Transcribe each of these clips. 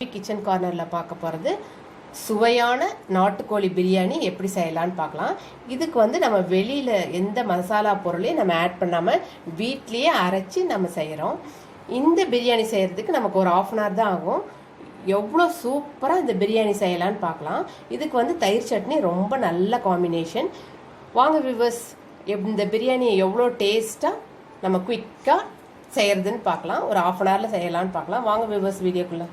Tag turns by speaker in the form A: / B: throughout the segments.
A: Kitchen கார்னரில் பார்க்க போகிறது சுவையான நாட்டுக்கோழி பிரியாணி எப்படி செய்யலான்னு பார்க்கலாம். இதுக்கு வந்து நம்ம வெளியில் எந்த மசாலா பொருளையும் நம்ம ஆட் பண்ணாமல் வீட்லேயே அரைச்சி நம்ம செய்கிறோம். இந்த பிரியாணி செய்கிறதுக்கு நமக்கு ஒரு 1/2 hour தான் ஆகும். எவ்வளோ சூப்பராக இந்த பிரியாணி செய்யலான்னு பார்க்கலாம். இதுக்கு வந்து தயிர் சட்னி ரொம்ப நல்ல காம்பினேஷன். வாங்க வியூவர்ஸ், இந்த பிரியாணியை எவ்வளோ டேஸ்ட்டாக நம்ம குயிக்காக செய்கிறதுன்னு பார்க்கலாம். ஒரு 1/2 hourல செய்யலான்னு பார்க்கலாம். வாங்க வியூவர்ஸ் வீடியோக்குள்ளே.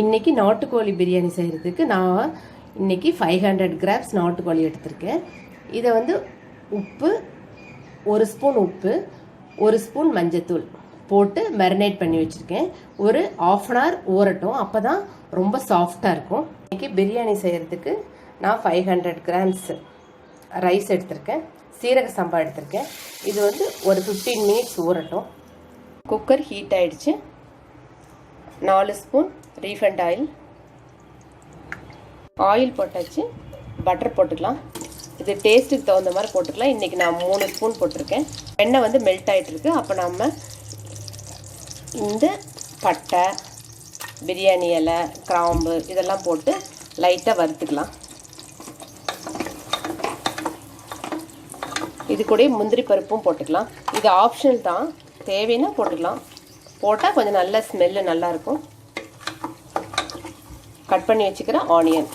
A: இன்றைக்கி நாட்டுக்கோழி பிரியாணி செய்கிறதுக்கு நான் இன்றைக்கி 500 grams நாட்டுக்கோழி எடுத்திருக்கேன். இதை வந்து உப்பு, 1 ஸ்பூன் உப்பு, 1 ஸ்பூன் மஞ்சத்தூள் போட்டு மேரினேட் பண்ணி வச்சுருக்கேன். ஒரு 1/2 hour ஊறட்டும், அப்போ தான் ரொம்ப சாஃப்டாக இருக்கும். இன்றைக்கி பிரியாணி செய்கிறதுக்கு நான் 500 grams ரைஸ் எடுத்திருக்கேன், சீரக சம்பா எடுத்திருக்கேன். இது வந்து ஒரு 15 minutes ஊறட்டும். குக்கர் ஹீட் ஆகிடுச்சு. 4 ஸ்பூன் ரீஃபைண்ட் ஆயில் போட்டாச்சு. பட்டர் போட்டுக்கலாம். இது டேஸ்ட்டுக்கு தகுந்த மாதிரி போட்டுக்கலாம். இன்றைக்கி நான் 3 ஸ்பூன் போட்டிருக்கேன். எண்ணெய் வந்து மெல்ட் ஆகிட்டுருக்கு. அப்போ நம்ம இந்த பட்டை, பிரியாணி இலை, கிராம்பு இதெல்லாம் போட்டு லைட்டாக வறுத்துக்கலாம். இது கூட முந்திரி பருப்பும் போட்டுக்கலாம். இது ஆப்ஷனல் தான், தேவைன்னா போட்டுக்கலாம். போட்டால் கொஞ்சம் நல்ல ஸ்மெல்லு நல்லாயிருக்கும். கட் பண்ணி வச்சுக்கிற ஆனியன்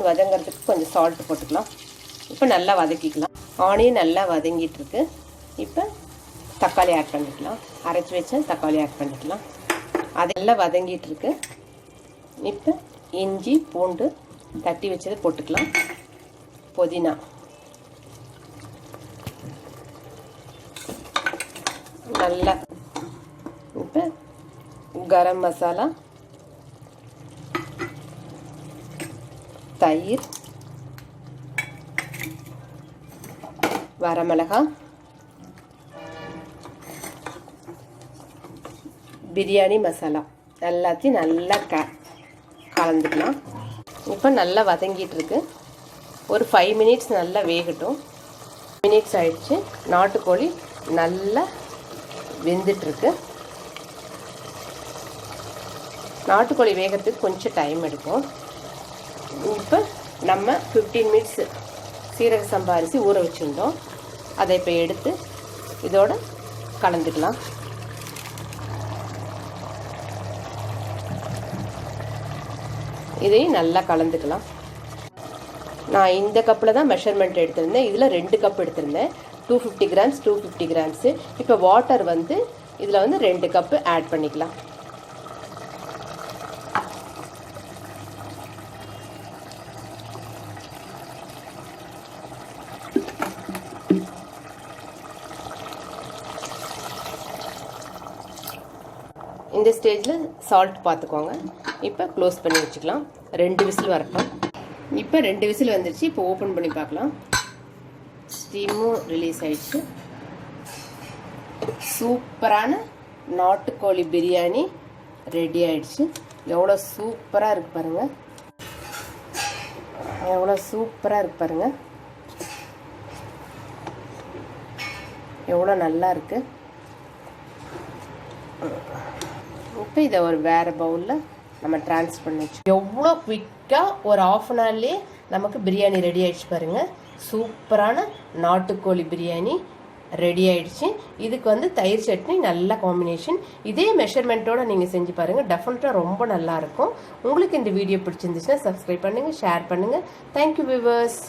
A: வதங்கிறதுக்கு கொஞ்சம் சால்ட் போட்டுக்கலாம். இப்போ நல்லா வதக்கிக்கலாம். ஆனியன் நல்லா வதங்கிட்டுருக்கு. இப்போ தக்காளி ஆட் பண்ணிக்கலாம். அரைச்சி வச்ச தக்காளி ஆட் பண்ணிக்கலாம். அதெல்லாம் வதங்கிட்டுருக்கு. இப்போ இஞ்சி பூண்டு தட்டி வச்சது போட்டுக்கலாம். புதினா, நல்லா இப்போ கரம் மசாலா, தயிர், வரமிளகாய், பிரியாணி மசாலா எல்லாத்தையும் நல்லா கலந்துக்கலாம். இப்போ நல்லா வதங்கிட்டு இருக்கு. ஒரு 5 minutes நல்லா வேகட்டும். மினிட்ஸ் ஆயிடுச்சு. நாட்டுக்கோழி நல்லா வெந்துட்டுருக்கு. நாட்டுக்கோழி வேகிறதுக்கு கொஞ்சம் டைம் எடுக்கும். இப்போ நம்ம 15 minutes சீரக சம்பா அரிசி ஊற வச்சுருந்தோம். அதை இப்போ எடுத்து இதோட கலந்துக்கலாம். இதையும் நல்லா கலந்துக்கலாம். நான் இந்த கப்பில் தான் மெஷர்மெண்ட் எடுத்திருந்தேன். இதில் 2 கப் எடுத்திருந்தேன். 250 grams 250 grams. இப்போ வாட்டர் வந்து இதில் வந்து 2 கப்பு ஆட் பண்ணிக்கலாம். இந்த ஸ்டேஜில் சால்ட் பார்த்துக்கோங்க. இப்போ க்ளோஸ் பண்ணி வச்சுக்கலாம். 2 விசில் வரட்டும். இப்போ 2 விசில் வந்துடுச்சு. இப்போ ஓப்பன் பண்ணி பார்க்கலாம். ஸ்டீமும் ரிலீஸ் ஆயிடுச்சு. சூப்பரான நாட்டுக்கோழி பிரியாணி ரெடி ஆயிடுச்சு. எவ்வளோ சூப்பராக இருக்கு பாருங்கள். எவ்வளோ சூப்பராக இருக்கு பாருங்கள். எவ்வளோ நல்லா இருக்கு. இப்போ இதை ஒரு வேறு பவுலில் நம்ம ட்ரான்ஸ்ஃபர் பண்ணி வச்சு எவ்வளோ குவிக்காக ஒரு 1/2 hourலேயே நமக்கு பிரியாணி ரெடி ஆகிடுச்சு பாருங்கள். சூப்பரான நாட்டுக்கோழி பிரியாணி ரெடி ஆகிடுச்சு. இதுக்கு வந்து தயிர் சட்னி நல்ல காம்பினேஷன். இதே மெஷர்மெண்ட்டோடு நீங்கள் செஞ்சு பாருங்கள். டெஃபினட்டாக ரொம்ப நல்லாயிருக்கும். உங்களுக்கு இந்த வீடியோ பிடிச்சிருந்துச்சுன்னா சப்ஸ்கிரைப் பண்ணுங்கள், ஷேர் பண்ணுங்கள். Thank you viewers.